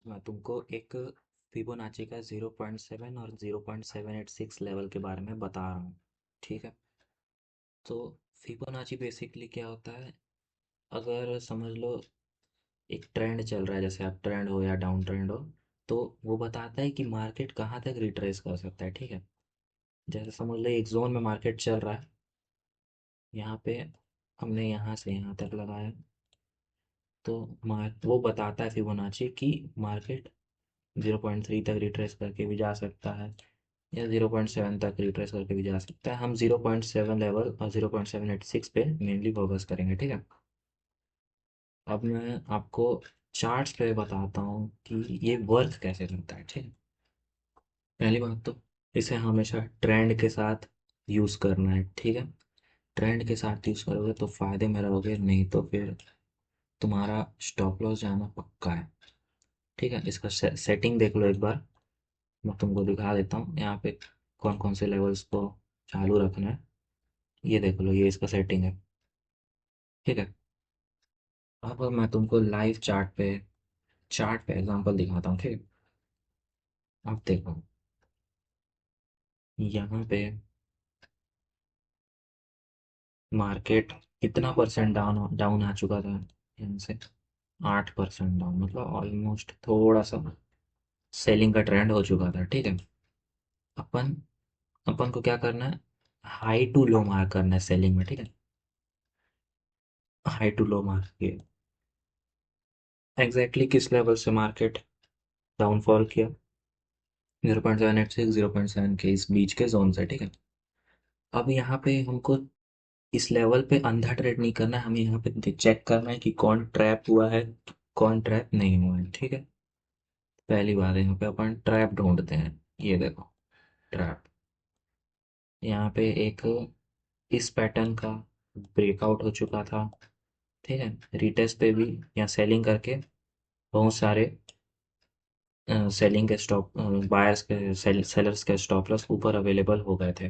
मैं तुमको एक फिबोनाची का 0.7 और 0.786 लेवल के बारे में बता रहा हूँ। ठीक है। तो फिबोनाची बेसिकली क्या होता है? अगर समझ लो एक ट्रेंड चल रहा है, जैसे आप ट्रेंड हो या डाउन ट्रेंड हो, तो वो बताता है कि मार्केट कहाँ तक रिट्रेस कर सकता है। ठीक है। जैसे समझ लो एक जोन में मार्केट चल रहा है, यहाँ पे हमने यहाँ से यहाँ तक लगाया, तो वो बताता है फिबोनाची कि मार्केट 0.3 तक रिट्रेस करके भी जा सकता है या 0.7 तक रिट्रेस करके भी जा सकता है। हम 0.7 लेवल और 0.786 पे मेनली फोकस करेंगे। ठीक है। अब मैं आपको चार्ट्स पे बताता हूँ कि ये वर्क कैसे करता है। ठीक है। पहली बात तो इसे हमेशा ट्रेंड के साथ यूज़ करना है। ठीक है। ट्रेंड के साथ यूज़ करोगे तो फ़ायदे में रहोगे, नहीं तो फिर तुम्हारा स्टॉप लॉस जाना पक्का है। ठीक है। इसका सेटिंग देख लो एक बार, मैं तुमको दिखा देता हूँ यहाँ पे कौन कौन से लेवल्स को चालू रखना है। ये देख लो, ये इसका सेटिंग है। ठीक है। अब मैं तुमको लाइव चार्ट पे एग्जांपल दिखाता हूँ। ठीक है। अब देखो यहाँ पे मार्केट कितना परसेंट डाउन डाउन आ चुका था यहाँ से। 8% डाउन, मतलब ऑलमोस्ट थोड़ा सा सेलिंग का ट्रेंड हो चुका था। ठीक है। अपन अपन को क्या करना है? हाई टू लो मार्क करना है सेलिंग में। ठीक है। हाई टू लो मार्क के एग्जैक्टली किस लेवल से मार्केट डाउनफॉल किया? 0.786 0.7 के इस बीच के जोन से। ठीक है। अब यहाँ पे हमको इस लेवल पे अंधा ट्रेड नहीं करना है, हमें यहाँ पे चेक करना है कि कौन ट्रैप हुआ है, कौन ट्रैप नहीं हुआ है। ठीक है। पहली बात है, यहाँ पे अपन ट्रैप ढूंढते हैं। ये देखो ट्रैप, यहाँ पे एक इस पैटर्न का ब्रेकआउट हो चुका था। ठीक है। रिटेस्ट पे भी यहाँ सेलिंग करके बहुत सारे सेलिंग के स्टॉप बायर्स के सेलर्स के स्टॉप लॉस ऊपर अवेलेबल हो गए थे।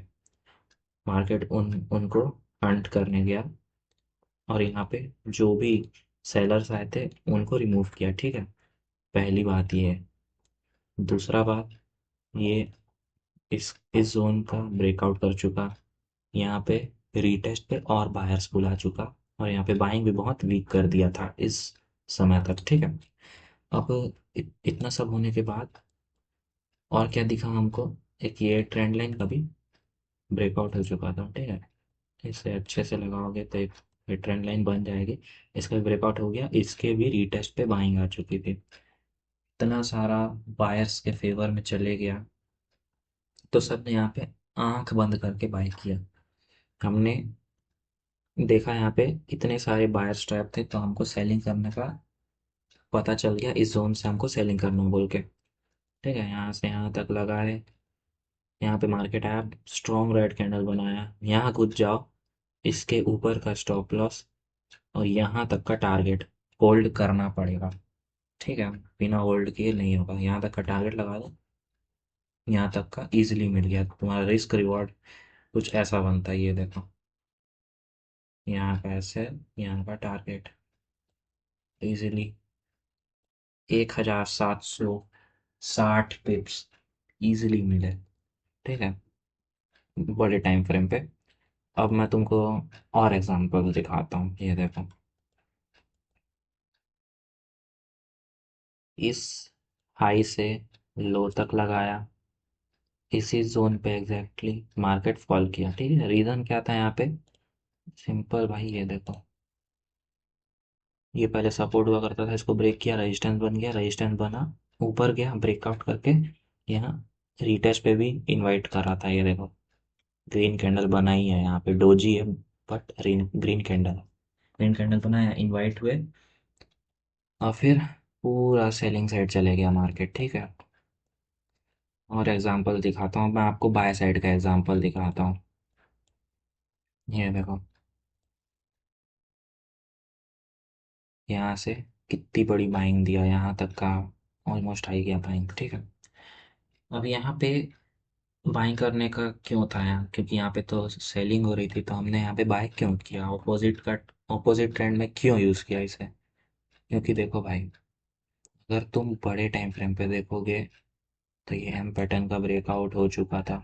मार्केट उनको हंट करने गया और यहाँ पे जो भी सेलर्स आए थे उनको रिमूव किया। ठीक है। पहली बात ये है। दूसरा बात, ये इस जोन का ब्रेकआउट कर चुका, यहाँ पे रीटेस्ट पे और बायर्स बुला चुका, और यहाँ पे बाइंग भी बहुत वीक कर दिया था इस समय तक। ठीक है। अब इतना सब होने के बाद और क्या दिखा हमको? एक ये ट्रेंड लाइन का भी ब्रेकआउट हो चुका था। ठीक है। इसे अच्छे से लगाओगे तो एक ये ट्रेंड लाइन बन जाएगी। इसका भी ब्रेकआउट हो गया, इसके भी रीटेस्ट पे बाइंग आ चुकी थी। इतना सारा बायर्स के फेवर में चले गया, तो सबने यहाँ पे आंख बंद करके बाई किया। हमने देखा यहाँ पे इतने सारे बायर्स ट्रैप थे, तो हमको सेलिंग करने का पता चल गया, इस जोन से हमको सेलिंग करना है बोल के। ठीक है। यहाँ से यहाँ तक लगाए, यहाँ पे मार्केट आया, स्ट्रॉन्ग रेड कैंडल बनाया, यहाँ कूद जाओ, इसके ऊपर का स्टॉप लॉस और यहाँ तक का टारगेट होल्ड करना पड़ेगा। ठीक है। बिना होल्ड किए नहीं होगा। यहाँ तक का टारगेट लगा दो, यहाँ तक का इजीली मिल गया, तुम्हारा रिस्क रिवॉर्ड कुछ ऐसा बनता है। ये देखो, यहाँ का ऐसे, यहाँ का टारगेट इजीली 1760 पिप्स इजीली मिले। ठीक है। बड़े टाइम फ्रेम पे। अब मैं तुमको और एग्जांपल दिखाता हूँ। ये देखो, इस हाई से लो तक लगाया, इसी जोन पे एग्जैक्टली मार्केट फॉल किया। ठीक है। रीजन क्या था यहाँ पे? सिंपल भाई, ये देखो, ये पहले सपोर्ट हुआ करता था, इसको ब्रेक किया, रेजिस्टेंस बन गया, रेजिस्टेंस बना, ऊपर गया, ब्रेकआउट करके यहाँ रीटेस्ट पे भी इनवाइट कर रहा था। ये देखो, ग्रीन कैंडल बना ही है, यहाँ पे डोजी है but green green candle, green candle बनाया, इनवाइट हुए, और फिर पूरा सेलिंग साइड चले गया मार्केट। ठीक है। और एग्जांपल दिखाता हूँ मैं आपको, बाय साइड का एग्जांपल दिखाता हूँ। ये देखो, यहाँ से कितनी बड़ी बाइंग दिया, यहाँ तक का ऑलमोस्ट आई गया बाइंग। ठीक है। अब यहाँ पे बाइंग करने का क्यों था यहाँ? क्योंकि यहाँ पे तो सेलिंग हो रही थी, तो हमने यहाँ पे बाय क्यों किया? ऑपोजिट ट्रेंड में क्यों यूज़ किया इसे? क्योंकि देखो भाई, अगर तुम बड़े टाइम फ्रेम पे देखोगे तो ये एम पैटर्न का ब्रेकआउट हो चुका था।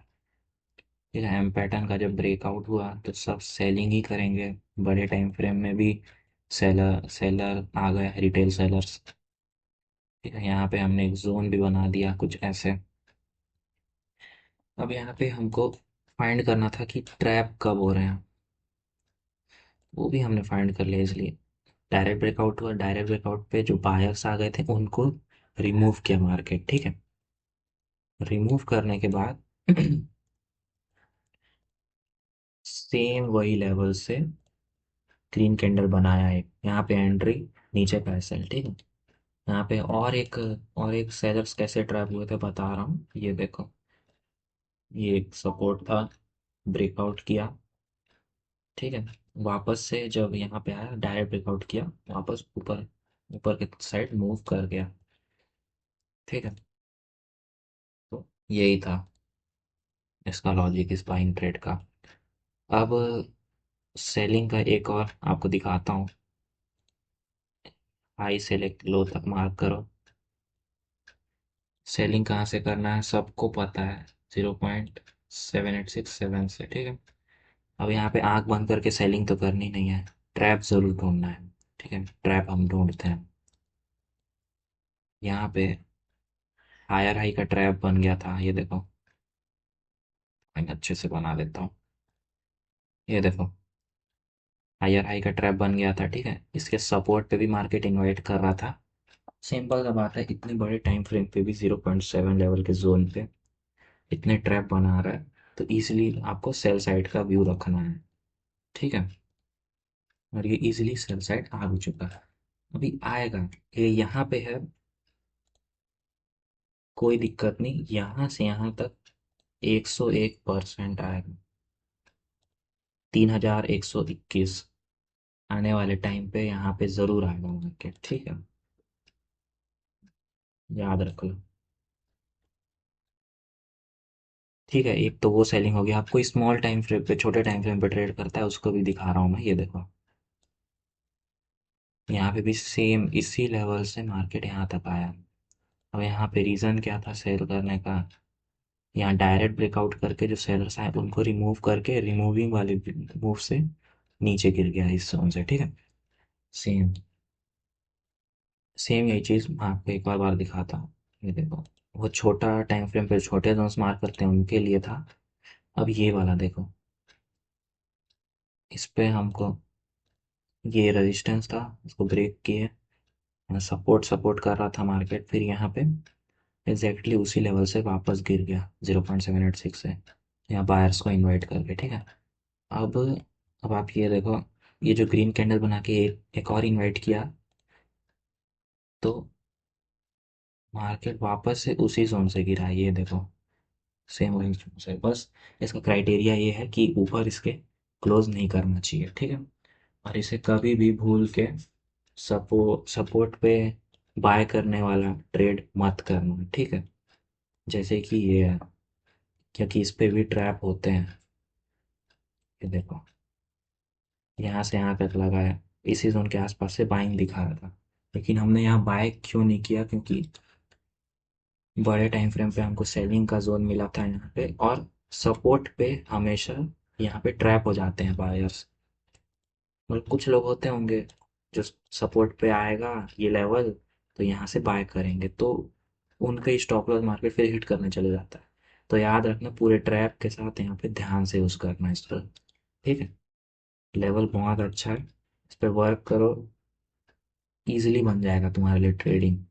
ठीक है, एम पैटर्न का जब ब्रेकआउट हुआ तो सब सेलिंग ही करेंगे। बड़े टाइम फ्रेम में भी सेलर सेलर आ गए, रिटेल सेलर्स। ठीक है, यहाँ पे हमने एक जोन भी बना दिया कुछ ऐसे। अब यहाँ पे हमको फाइंड करना था कि ट्रैप कब हो रहे हैं, वो भी हमने फाइंड कर लिया। इसलिए डायरेक्ट ब्रेकआउट हुआ, डायरेक्ट ब्रेकआउट पे जो बायर्स आ गए थे उनको रिमूव किया मार्केट। ठीक है, रिमूव करने के बाद सेम वही लेवल से ग्रीन कैंडल बनाया एक, यहाँ पे एंट्री, नीचे का एसएल। ठीक है, यहाँ पे और एक सेलर्स कैसे ट्रैप हुए थे बता रहा हूँ, ये देखो। ये एक सपोर्ट था, ब्रेकआउट किया। ठीक है, वापस से जब यहाँ पे आया डायरेक्ट ब्रेकआउट किया, वापस ऊपर ऊपर के साइड मूव कर गया। ठीक है, तो यही था इसका लॉजिक इस बाइंग ट्रेड का। अब सेलिंग का एक और आपको दिखाता हूँ। हाई सेलेक्ट लो तक मार्क करो। सेलिंग कहाँ से करना है सबको पता है, 0.7867 से। ठीक है, अब यहाँ पे आंख बंद करके सेलिंग तो करनी नहीं है, ट्रैप जरूर ढूंढना है। ठीक है, ट्रैप हम ढूंढते हैं। यहाँ पे हायर हाई का ट्रैप बन गया था, ये देखो। मैं अच्छे से बना देता हूँ, ये देखो। हायर हाई का ट्रैप बन गया था। ठीक है, इसके सपोर्ट पे भी मार्केट इन्वाइट कर रहा था। सिंपल सा बात है, इतने बड़े टाइम फ्रेम पे भी 0.7 लेवल के जोन पे इतने ट्रैप बना रहा है, तो इजीली आपको सेल साइड का व्यू रखना है। ठीक है, और ये इजीली सेल साइड आ भी चुका है, अभी आएगा। ये यहाँ पे है, कोई दिक्कत नहीं, यहाँ से यहाँ तक 101% आएगा। 3121 आने वाले टाइम पे यहाँ पे जरूर आएगा मार्केट। ठीक है, याद रख लो। ठीक है, एक तो वो सेलिंग हो गया। आपको स्मॉल टाइम फ्रेम पे, छोटे टाइम फ्रेम पे ट्रेड करता है उसको भी दिखा रहा हूँ मैं, ये देखो। यहाँ पे भी सेम इसी लेवल से मार्केट यहाँ तक आया। अब यहाँ पे रीज़न क्या था सेल करने का, यहाँ डायरेक्ट ब्रेकआउट करके जो सेलर्स आए उनको रिमूव करके रिमूविंग वाले मूव से नीचे गिर गया इस जोन से। ठीक है, सेम सेम यही चीज़ मैं आपको एक बार दिखाता हूँ, ये देखो। वो छोटा टाइम फ्रेम पे छोटे जोन्स मार्क करते हैं उनके लिए था। अब ये वाला देखो, इस पे हमको ये रेजिस्टेंस था, इसको ब्रेक किए, सपोर्ट सपोर्ट कर रहा था मार्केट, फिर यहाँ पे एग्जैक्टली उसी लेवल से वापस गिर गया 0.786 से, यहाँ बायर्स को इनवाइट करके। ठीक है, अब अब आप ये देखो, ये जो ग्रीन कैंडल बना के एक और इनवाइट किया, तो मार्केट वापस से उसी जोन से गिरा, ये देखो। सेम वही जोन से, बस इसका क्राइटेरिया ये है कि ऊपर इसके क्लोज नहीं करना चाहिए। ठीक है, और इसे कभी भी भूल के सपोर्ट पे बाय करने वाला ट्रेड मत करना। ठीक है, जैसे कि ये है, क्योंकि इस पे भी ट्रैप होते हैं। ये देखो, यहाँ से यहाँ तक लगा है, इसी जोन के आसपास से बाइंग दिखा रहा था, लेकिन हमने यहाँ बाय क्यों नहीं किया, क्योंकि बड़े टाइम फ्रेम पे हमको सेलिंग का जोन मिला था यहाँ पे, और सपोर्ट पे हमेशा यहाँ पे ट्रैप हो जाते हैं बायर्स। मतलब कुछ लोग होते होंगे जो सपोर्ट पे आएगा ये लेवल, तो यहाँ से बाय करेंगे, तो उनका स्टॉप लॉस मार्केट फिर हिट करने चले जाता है। तो याद रखना, पूरे ट्रैप के साथ यहाँ पे ध्यान से यूज करना है इसको। ठीक है, लेवल बहुत अच्छा है, इस पर वर्क करो, इजीली बन जाएगा तुम्हारे लिए ट्रेडिंग।